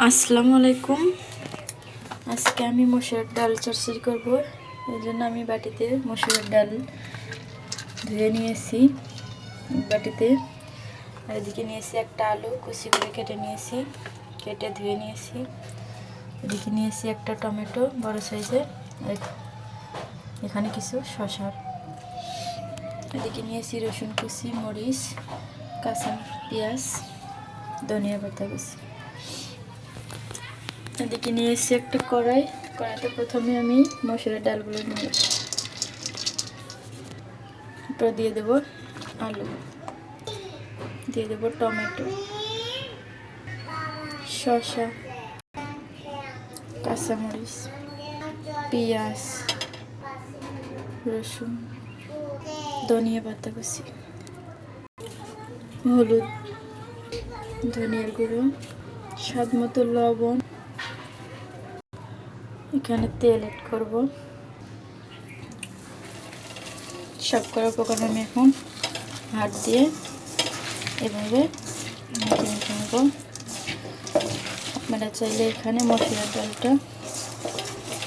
আসসালামু আলাইকুম। আজকে আমি মসুরের ডাল চচ্চড়ি করব। এই জন্য আমি বাটিতে মসুরের ডাল ধুয়ে নিয়েছি বাটিতে। আর এদিকে নিয়েছি একটা আলু কুচি করে কেটে ধুয়ে নিয়েছি। এদিকে নিয়েছি একটা টমেটো বড় সাইজের, আর এখানে কিছু শসা। এদিকে নিয়েছি রসুন কুচি, মরিচ, কাঁচা পেঁয়াজ, ধনিয়া পাতা কুচি। এদিকে নিয়েছি একটা কড়াইতে প্রথমে আমি মসুরের ডালগুলো নিয়ে দিয়ে দেবো আলু, দিয়ে দেবো টমেটো, শসা, কাঁচামরিচ, পেঁয়াজ, রসুন, ধনিয়া পাতা কুচি, হলুদ, ধনিয়ার গুঁড়ো, স্বাদ মতো লবণ। এখানে তেল অ্যাড করব। সব করা উপকরণ আমি এখন হাত দিয়ে এভাবে মেখে নেব। আপনারা চাইলে এখানে মসুরের ডালটা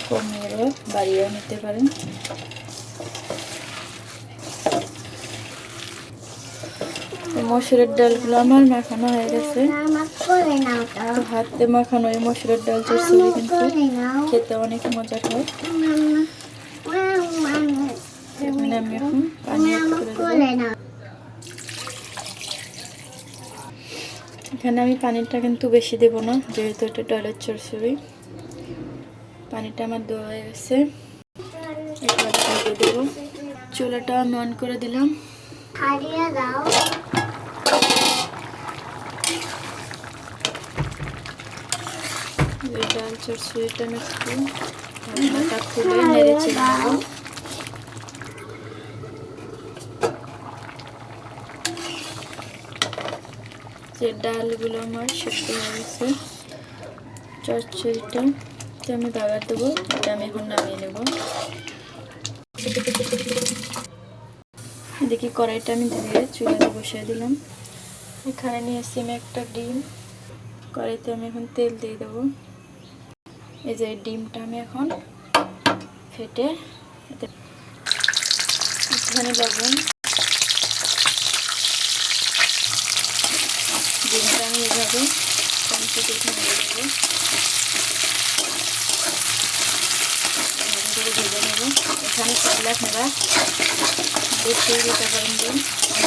কমিয়েও বাড়িয়েও নিতে পারেন। মসুরের ডালগুলো আমার মাখানো হয়ে গেছে। হাতে মাখানো এই মসুরের ডাল চচ্চড়ি কিন্তু খেতে অনেক মজা হয়। এখানে আমি এখন পানি অ্যাড করে দেব। এখানে আমি পানিটা কিন্তু বেশি দেব না, যেহেতু এটা ডালের চচ্চড়ি। পানিটা আমার দেওয়া হয়ে গেছে। এবার ঢেকে দেব। চুলাটা আমি অন করে দিলাম। ডাল চচ্চড়িটা আমি একটু ঢাকনাটা খুলে নেড়ে চেড়ে নেব। যে ডালগুলো আমার সেদ্ধ হয়ে গেছে, চচ্চড়িটা আমি বাগার দেবো। এটা আমি এখন নামিয়ে নেব। এদিকে কড়াইটা আমি ধুয়ে চুলাতে বসিয়ে দিলাম। এখানে নিয়েছি আমি একটা ডিম। কড়াইতে আমি এখন তেল দিয়ে দেবো। এই যে ডিমটা আমি এখন ফেটে এখানে লবণ, ডিমটা আমি এভাবে কমপ্লিট এখানে দিয়ে দেবো। ভেজে নেব। এখানে চাইলে আপনারা বেশি দিতে পারেন। ডিম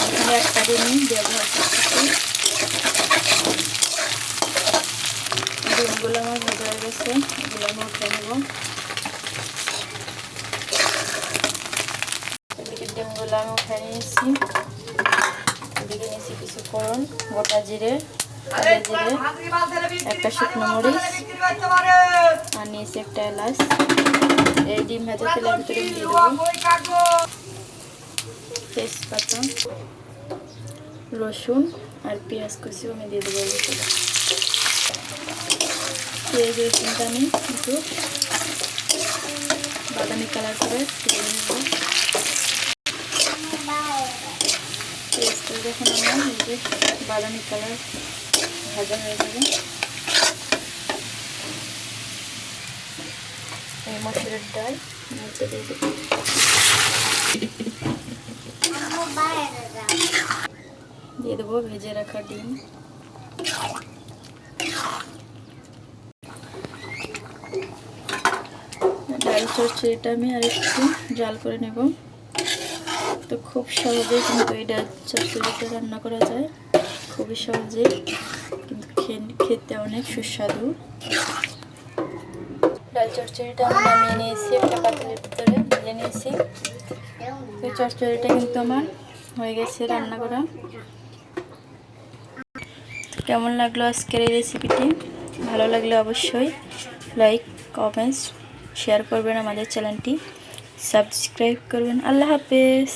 এখানে একটা ডিমই ব্যবহার করতেছি। ডিমগুলো আমার ভাজা হয়ে গেছে, এগুলো আমি উঠে নেব। এদিকে ডিমগুলো আমি উঠে নিয়েছি। এদিকে নিয়েছি কিছু ফোড়ন, গোটা জিরে, একটা শুকনো মরিচ, আর নিয়েছি একটা এলাচ। এই ডিম ভাজা তেলের ভিতরে দিয়ে দেবো তেজপাতা, রসুন আর পেঁয়াজ কুচিও আমি দিয়ে দেবো। পেঁয়াজ রসুনটা আমি একটু বাদামি কালার করে তুলে নেব। পেঁয়াজটা যখন আমার বাদামি কালার ভাজা হয়ে যাবে, এই মসুরের ডাল মধ্যে দিয়ে দেবো। দিয়ে দেবো ভেজে রাখা ডিম। ডাল চচ্চড়িটা আমি আর একটু জাল করে নেব। তো খুব সহজেই কিন্তু এই ডাল চচ্চড়িটা রান্না করা যায়, খুবই সহজে, কিন্তু খেতে অনেক সুস্বাদু। ডাল চচ্চড়িটা আমি নামিয়ে নিয়েছি, একটা পাতিলের ভিতরে ঢেলে নিয়েছি। এই চচ্চড়িটা কিন্তু আমার হয়ে গেছে রান্না করা। কেমন লাগলো আজকের এই রেসিপিটি? ভালো লাগলে অবশ্যই লাইক, কমেন্টস, শেয়ার করবেন। আমাদের চ্যানেলটি সাবস্ক্রাইব করবেন। আল্লাহ হাফেজ।